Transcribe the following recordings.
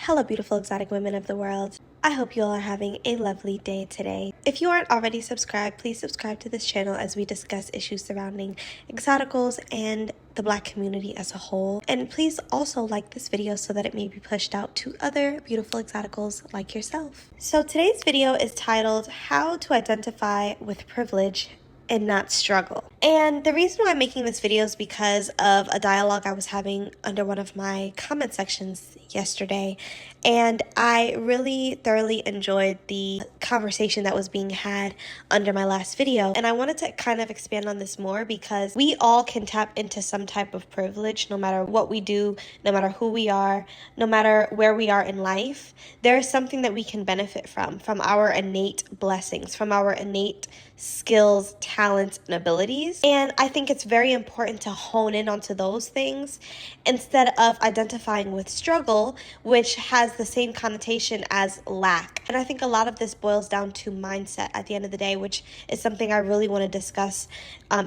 Hello, beautiful exotic women of the world. I hope you all are having a lovely day today. If you aren't already subscribed, please subscribe to this channel as we discuss issues surrounding exoticals and the Black community as a whole. And please also like this video so that it may be pushed out to other beautiful exoticals like yourself. So today's video is titled How to Identify with Privilege and Not Struggle. And the reason why I'm making this video is because of a dialogue I was having under one of my comment sections yesterday. And I really thoroughly enjoyed the conversation that was being had under my last video. And I wanted to kind of expand on this more because we all can tap into some type of privilege no matter what we do, no matter who we are, no matter where we are in life. There is something that we can benefit from our innate blessings, from our innate skills, talents, and abilities. And I think it's very important to hone in onto those things instead of identifying with struggle, which has the same connotation as lack. And I think a lot of this boils down to mindset at the end of the day, which is something I really want to discuss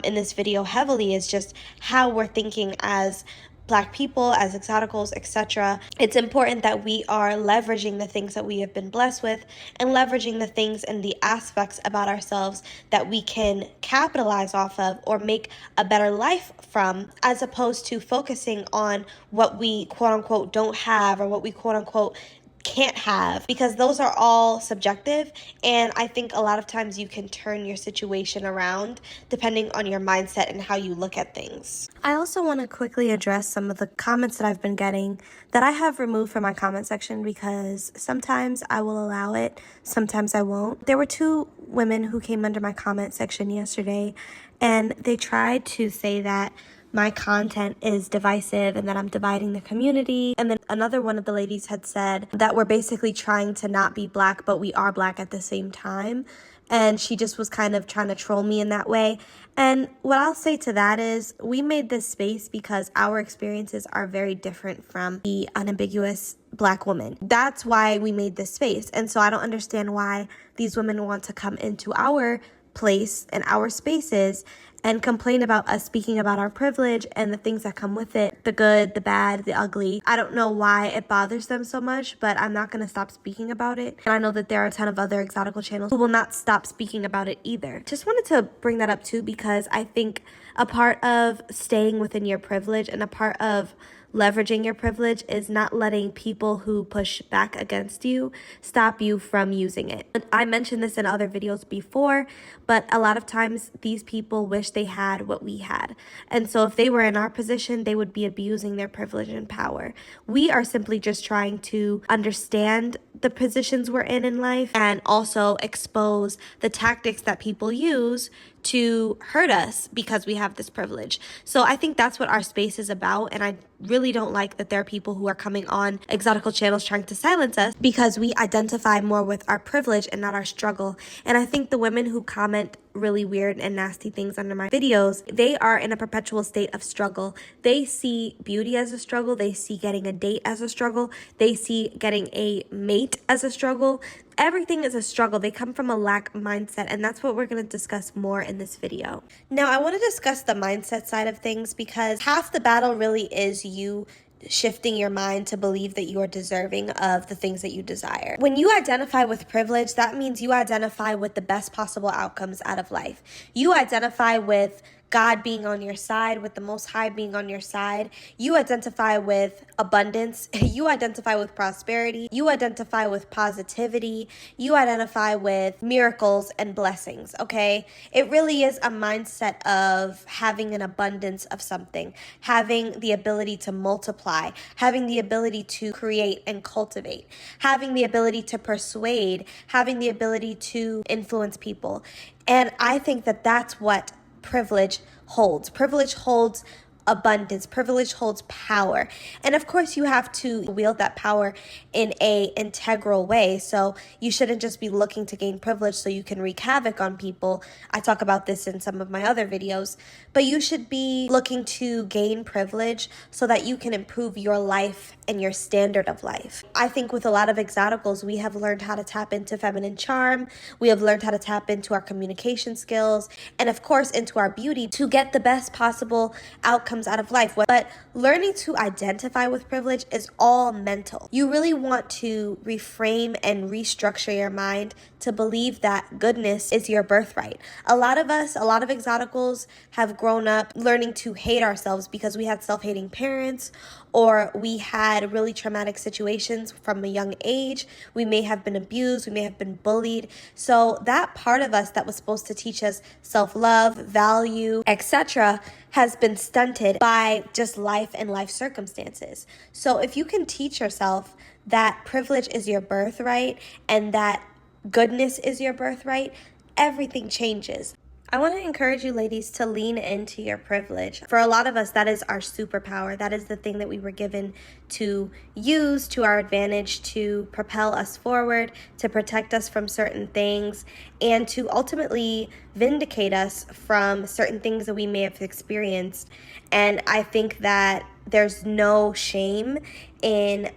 in this video heavily, is just how we're thinking as Black people, as exoticals, etc. It's important that we are leveraging the things that we have been blessed with and leveraging the things and the aspects about ourselves that we can capitalize off of or make a better life from, as opposed to focusing on what we quote unquote don't have or what we quote unquote can't have, because those are all subjective. And I think a lot of times you can turn your situation around depending on your mindset and how you look at things. I also want to quickly address some of the comments that I've been getting that I have removed from my comment section because sometimes I will allow it, sometimes I won't. There were two women who came under my comment section yesterday and they tried to say that my content is divisive and that I'm dividing the community. And then another one of the ladies had said that we're basically trying to not be Black, but we are Black at the same time. And she just was kind of trying to troll me in that way. And what I'll say to that is we made this space because our experiences are very different from the unambiguous Black woman. That's why we made this space. And so I don't understand why these women want to come into our place and our spaces and complain about us speaking about our privilege and the things that come with it, the good, the bad, the ugly. I don't know why it bothers them so much, but I'm not going to stop speaking about it. And I know that there are a ton of other exotical channels who will not stop speaking about it either. Just wanted to bring that up too, because I think a part of staying within your privilege and a part of leveraging your privilege is not letting people who push back against you stop you from using it. I mentioned this in other videos before, but a lot of times these people wish they had what we had. And so if they were in our position, they would be abusing their privilege and power. We are simply just trying to understand the positions we're in life and also expose the tactics that people use to hurt us because we have this privilege. So I think that's what our space is about. And I really don't like that there are people who are coming on exotical channels trying to silence us because we identify more with our privilege and not our struggle. And I think the women who comment really weird and nasty things under my videos, they are in a perpetual state of struggle. They see beauty as a struggle. They see getting a date as a struggle. They see getting a mate as a struggle. Everything is a struggle. They come from a lack mindset, and that's what we're going to discuss more in this video. Now, I want to discuss the mindset side of things because half the battle really is you shifting your mind to believe that you are deserving of the things that you desire. When you identify with privilege, that means you identify with the best possible outcomes out of life. You identify with God being on your side, with the Most High being on your side. You identify with abundance. You identify with prosperity. You identify with positivity. You identify with miracles and blessings, okay? It really is a mindset of having an abundance of something, having the ability to multiply, having the ability to create and cultivate, having the ability to persuade, having the ability to influence people. And I think that that's what privilege holds. Privilege holds abundance. Privilege holds power. And of course, you have to wield that power in a integral way. So you shouldn't just be looking to gain privilege so you can wreak havoc on people. I talk about this in some of my other videos. But you should be looking to gain privilege so that you can improve your life and your standard of life. I think with a lot of exoticals, we have learned how to tap into feminine charm. We have learned how to tap into our communication skills and, of course, into our beauty to get the best possible outcomes comes out of life. But learning to identify with privilege is all mental. You really want to reframe and restructure your mind to believe that goodness is your birthright. A lot of exoticals have grown up learning to hate ourselves because we had self-hating parents, or we had really traumatic situations from a young age. We may have been abused, we may have been bullied. So that part of us that was supposed to teach us self-love, value, etc., has been stunted by just life and life circumstances. So if you can teach yourself that privilege is your birthright and that goodness is your birthright, everything changes. I want to encourage you ladies to lean into your privilege. For a lot of us, that is our superpower. That is the thing that we were given to use to our advantage to propel us forward, to protect us from certain things, and to ultimately vindicate us from certain things that we may have experienced. And I think that there's no shame in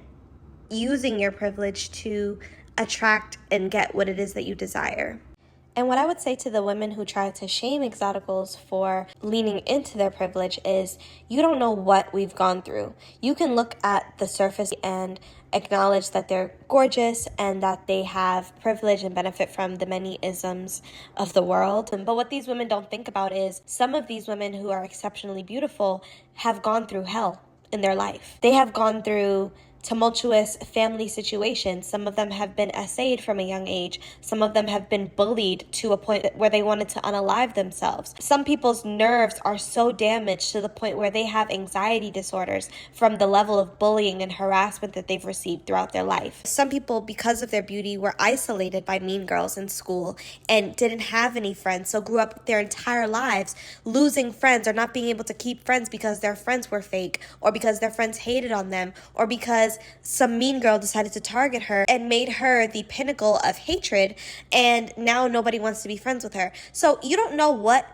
using your privilege to attract and get what it is that you desire. And what I would say to the women who try to shame exoticals for leaning into their privilege is, you don't know what we've gone through. You can look at the surface and acknowledge that they're gorgeous and that they have privilege and benefit from the many isms of the world. But what these women don't think about is some of these women who are exceptionally beautiful have gone through hell in their life. They have gone through tumultuous family situations. Some of them have been essayed from a young age. Some of them have been bullied to a point where they wanted to unalive themselves. Some people's nerves are so damaged to the point where they have anxiety disorders from the level of bullying and harassment that they've received throughout their life. Some people, because of their beauty, were isolated by mean girls in school and didn't have any friends, so grew up their entire lives losing friends or not being able to keep friends because their friends were fake, or because their friends hated on them, or because some mean girl decided to target her and made her the pinnacle of hatred, and now nobody wants to be friends with her. So you don't know what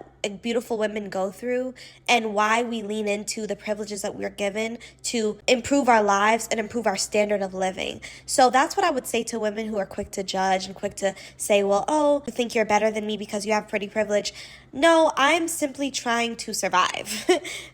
beautiful women go through and why we lean into the privileges that we're given to improve our lives and improve our standard of living. So that's what I would say to women who are quick to judge and quick to say, well, oh, you think you're better than me because you have pretty privilege. No, I'm simply trying to survive.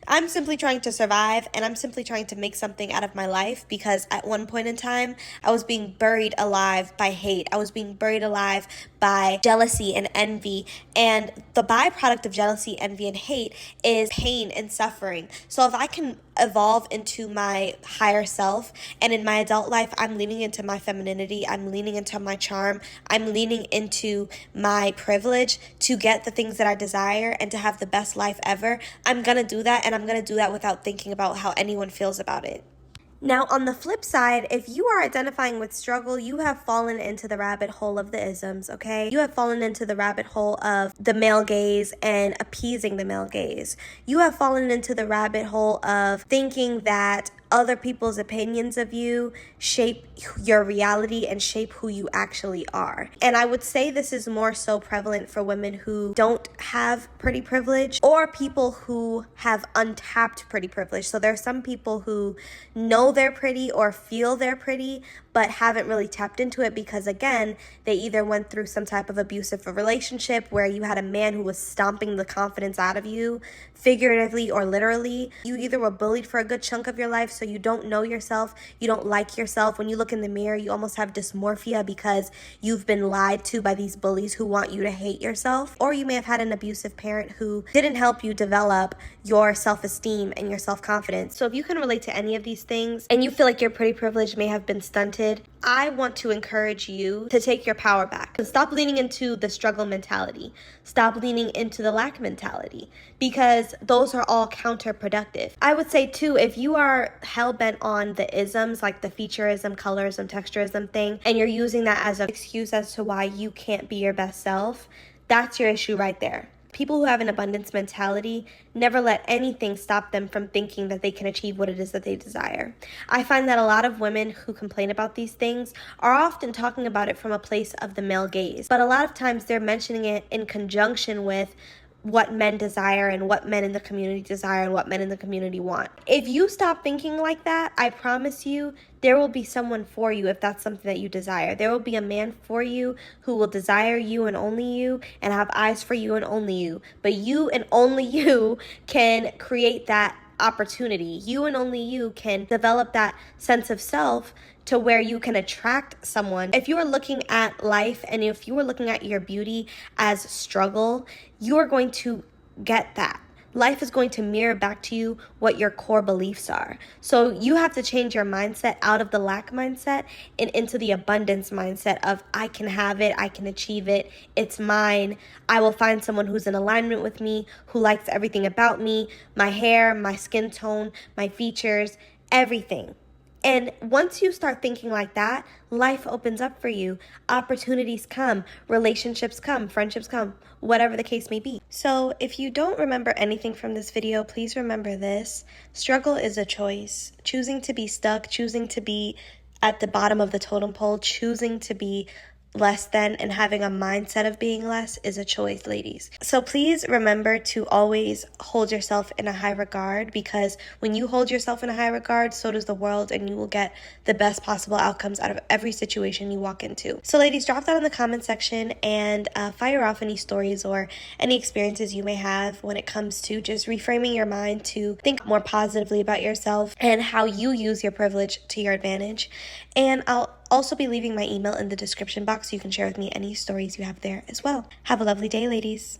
I'm simply trying to survive, and I'm simply trying to make something out of my life, because at one point in time, I was being buried alive by hate. I was being buried alive by jealousy and envy. And the byproduct of jealousy, envy, and hate is pain and suffering. So if I can evolve into my higher self, and in my adult life, I'm leaning into my femininity, I'm leaning into my charm, I'm leaning into my privilege to get the things that I desire and to have the best life ever, I'm gonna do that, and I'm gonna do that without thinking about how anyone feels about it. Now, on the flip side, if you are identifying with struggle, you have fallen into the rabbit hole of the isms, okay? You have fallen into the rabbit hole of the male gaze and appeasing the male gaze. You have fallen into the rabbit hole of thinking that other people's opinions of you shape your reality and shape who you actually are. And I would say this is more so prevalent for women who don't have pretty privilege, or people who have untapped pretty privilege. So there are some people who know they're pretty or feel they're pretty, but haven't really tapped into it because, again, they either went through some type of abusive relationship where you had a man who was stomping the confidence out of you, figuratively or literally. You either were bullied for a good chunk of your life, so you don't know yourself, you don't like yourself. When you look in the mirror, you almost have dysmorphia because you've been lied to by these bullies who want you to hate yourself. Or you may have had an abusive parent who didn't help you develop your self-esteem and your self-confidence. So if you can relate to any of these things and you feel like your pretty privilege may have been stunted, I want to encourage you to take your power back. Stop leaning into the struggle mentality. Stop leaning into the lack mentality, because those are all counterproductive. I would say too, if you are hell-bent on the isms, like the featureism, colorism, texturism thing, and you're using that as an excuse as to why you can't be your best self, that's your issue right there. People who have an abundance mentality never let anything stop them from thinking that they can achieve what it is that they desire. I find that a lot of women who complain about these things are often talking about it from a place of the male gaze, but a lot of times they're mentioning it in conjunction with what men desire and what men in the community desire and what men in the community want. If you stop thinking like that, I promise you, there will be someone for you if that's something that you desire. There will be a man for you who will desire you and only you and have eyes for you and only you. But you and only you can create that opportunity. You and only you can develop that sense of self to where you can attract someone. If you are looking at life and if you are looking at your beauty as struggle, you are going to get that. Life is going to mirror back to you what your core beliefs are. So you have to change your mindset out of the lack mindset and into the abundance mindset of I can have it, I can achieve it, it's mine. I will find someone who's in alignment with me, who likes everything about me, my hair, my skin tone, my features, everything. And once you start thinking like that, life opens up for you. Opportunities come, relationships come, friendships come, whatever the case may be. So if you don't remember anything from this video, please remember this. Struggle is a choice. Choosing to be stuck, choosing to be at the bottom of the totem pole, choosing to be less than and having a mindset of being less is a choice, ladies. So please remember to always hold yourself in a high regard, because when you hold yourself in a high regard, so does the world, and you will get the best possible outcomes out of every situation you walk into. So ladies, drop that in the comment section and fire off any stories or any experiences you may have when it comes to just reframing your mind to think more positively about yourself and how you use your privilege to your advantage. And I'll also be leaving my email in the description box so you can share with me any stories you have there as well. Have a lovely day, ladies.